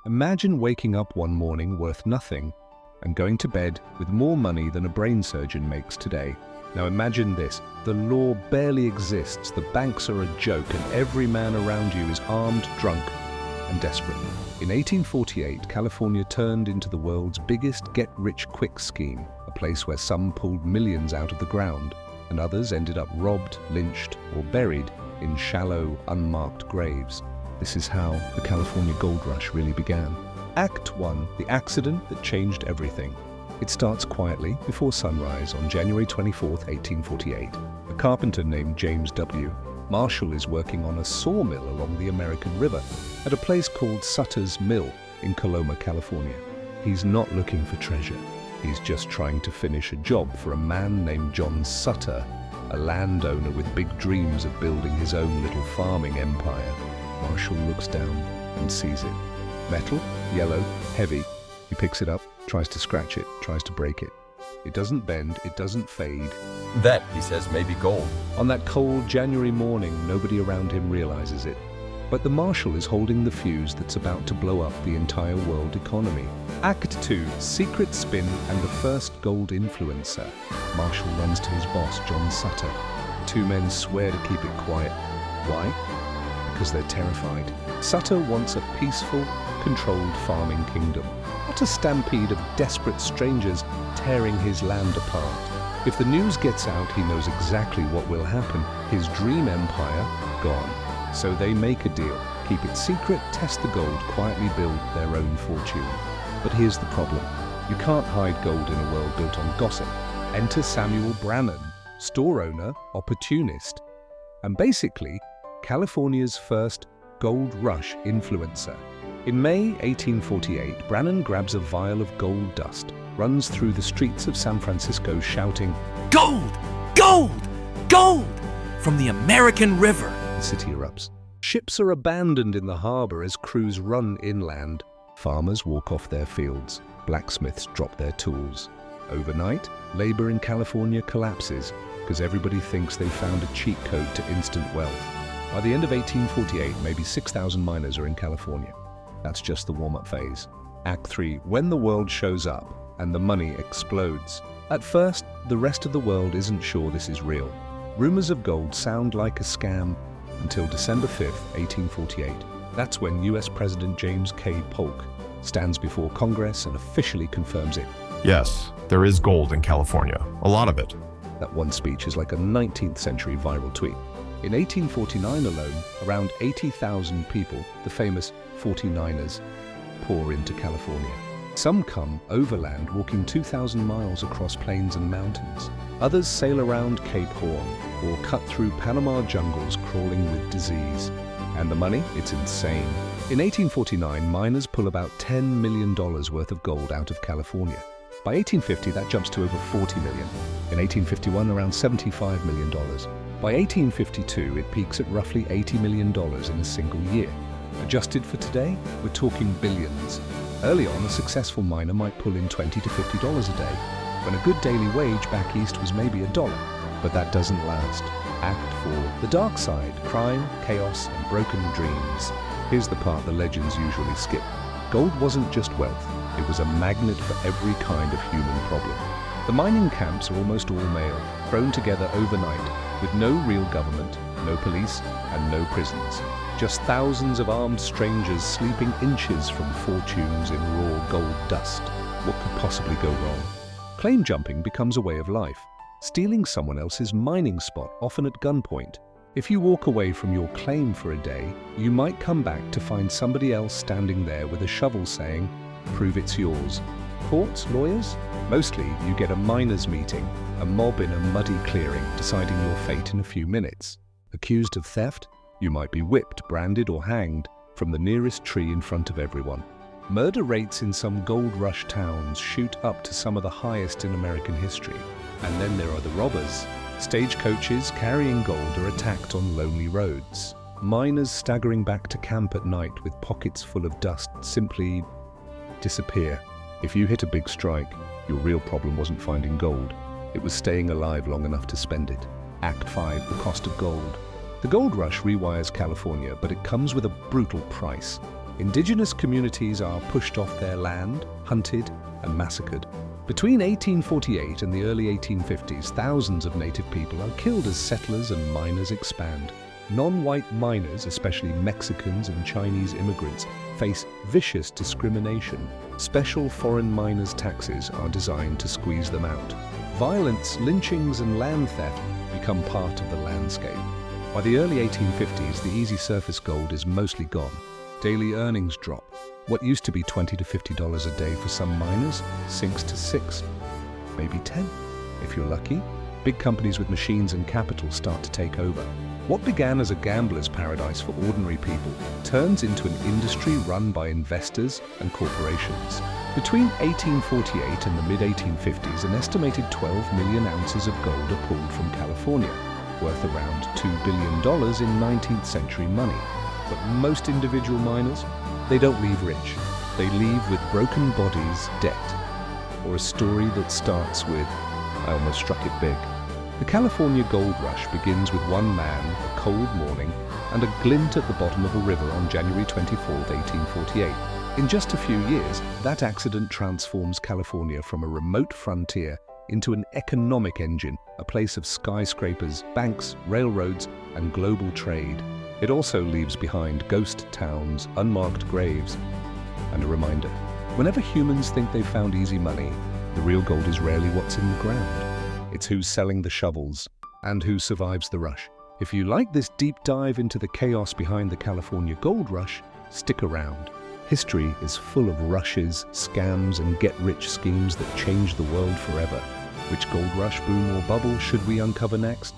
Imagine waking up one morning worth nothing and going to bed with more money than a brain surgeon makes today. Now imagine this, the law barely exists, the banks are a joke, and every man around you is armed, drunk, and desperate. In 1848, California turned into the world's biggest get-rich-quick scheme, a place where some pulled millions out of the ground, and others ended up robbed, lynched, or buried in shallow, unmarked graves. This is how the California gold rush really began. Act 1, the accident that changed everything. It starts quietly before sunrise on January 24, 1848. A carpenter named James W. Marshall is working on a sawmill along the American River at a place called Sutter's Mill in Coloma, California. He's not looking for treasure. He's just trying to finish a job for a man named John Sutter, a landowner with big dreams of building his own little farming empire. Marshall looks down and sees it. Metal, yellow, heavy. He picks it up, tries to scratch it, tries to break it. It doesn't bend, it doesn't fade. That, he says, may be gold. On that cold January morning, nobody around him realizes it. But the Marshal is holding the fuse that's about to blow up the entire world economy. Act 2, secret spin and the first gold influencer. Marshall runs to his boss, John Sutter. The two men swear to keep it quiet. Why? Because they're terrified. Sutter wants a peaceful, controlled farming kingdom, not a stampede of desperate strangers tearing his land apart. If the news gets out, he knows exactly what will happen. His dream empire, gone. So they make a deal. Keep it secret, test the gold, quietly build their own fortune. But here's the problem. You can't hide gold in a world built on gossip. Enter Samuel Brannan, store owner, opportunist, and basically California's first gold rush influencer. In May 1848, Brannan grabs a vial of gold dust, runs through the streets of San Francisco shouting, "Gold! Gold! Gold! From the American River!" The city erupts. Ships are abandoned in the harbor as crews run inland. Farmers walk off their fields. Blacksmiths drop their tools. Overnight, labor in California collapses because everybody thinks they found a cheat code to instant wealth. By the end of 1848, maybe 6,000 miners are in California. That's just the warm-up phase. Act 3, when the world shows up and the money explodes. At first, the rest of the world isn't sure this is real. Rumors of gold sound like a scam until December 5th, 1848. That's when US President James K. Polk stands before Congress and officially confirms it. Yes, there is gold in California. A lot of it. That one speech is like a 19th century viral tweet. In 1849 alone, around 80,000 people, the famous 49ers, pour into California. Some come overland, walking 2,000 miles across plains and mountains. Others sail around Cape Horn or cut through Panama jungles crawling with disease. And the money? It's insane. In 1849, miners pull about $10 million worth of gold out of California. By 1850, that jumps to over 40 million. In 1851, around $75 million. By 1852, it peaks at roughly $80 million in a single year. Adjusted for today, we're talking billions. Early on, a successful miner might pull in $20 to $50 a day, when a good daily wage back east was maybe $1. But that doesn't last. Act 4, the dark side, crime, chaos, and broken dreams. Here's the part the legends usually skip. Gold wasn't just wealth, it was a magnet for every kind of human problem. The mining camps are almost all male, thrown together overnight, with no real government, no police, and no prisons. Just thousands of armed strangers sleeping inches from fortunes in raw gold dust. What could possibly go wrong? Claim jumping becomes a way of life. Stealing someone else's mining spot, often at gunpoint. If you walk away from your claim for a day, you might come back to find somebody else standing there with a shovel saying, "Prove it's yours." Courts, lawyers? Mostly you get a miners' meeting, a mob in a muddy clearing deciding your fate in a few minutes. Accused of theft? You might be whipped, branded, or hanged from the nearest tree in front of everyone. Murder rates in some gold rush towns shoot up to some of the highest in American history. And then there are the robbers. Stagecoaches carrying gold are attacked on lonely roads. Miners staggering back to camp at night with pockets full of dust simply disappear. If you hit a big strike, your real problem wasn't finding gold. It was staying alive long enough to spend it. Act 5, the cost of gold. The gold rush rewires California, but it comes with a brutal price. Indigenous communities are pushed off their land, hunted, and massacred. Between 1848 and the early 1850s, thousands of native people are killed as settlers and miners expand. Non-white miners, especially Mexicans and Chinese immigrants, face vicious discrimination. Special foreign miners' taxes are designed to squeeze them out. Violence, lynchings, and land theft become part of the landscape. By the early 1850s, the easy surface gold is mostly gone. Daily earnings drop. What used to be $20 to $50 a day for some miners sinks to $6, maybe $10. If you're lucky, big companies with machines and capital start to take over. What began as a gambler's paradise for ordinary people turns into an industry run by investors and corporations. Between 1848 and the mid-1850s, an estimated 12 million ounces of gold are pulled from California, worth around $2 billion in 19th century money. But most individual miners, they don't leave rich. They leave with broken bodies, debt, or a story that starts with, "I almost struck it big." The California gold rush begins with one man, a cold morning, and a glint at the bottom of a river on January 24, 1848. In just a few years, that accident transforms California from a remote frontier into an economic engine, a place of skyscrapers, banks, railroads, and global trade. It also leaves behind ghost towns, unmarked graves, and a reminder. Whenever humans think they've found easy money, the real gold is rarely what's in the ground. It's who's selling the shovels and who survives the rush. If you like this deep dive into the chaos behind the California gold rush, stick around. History is full of rushes, scams, and get-rich schemes that change the world forever. Which gold rush, boom, or bubble should we uncover next?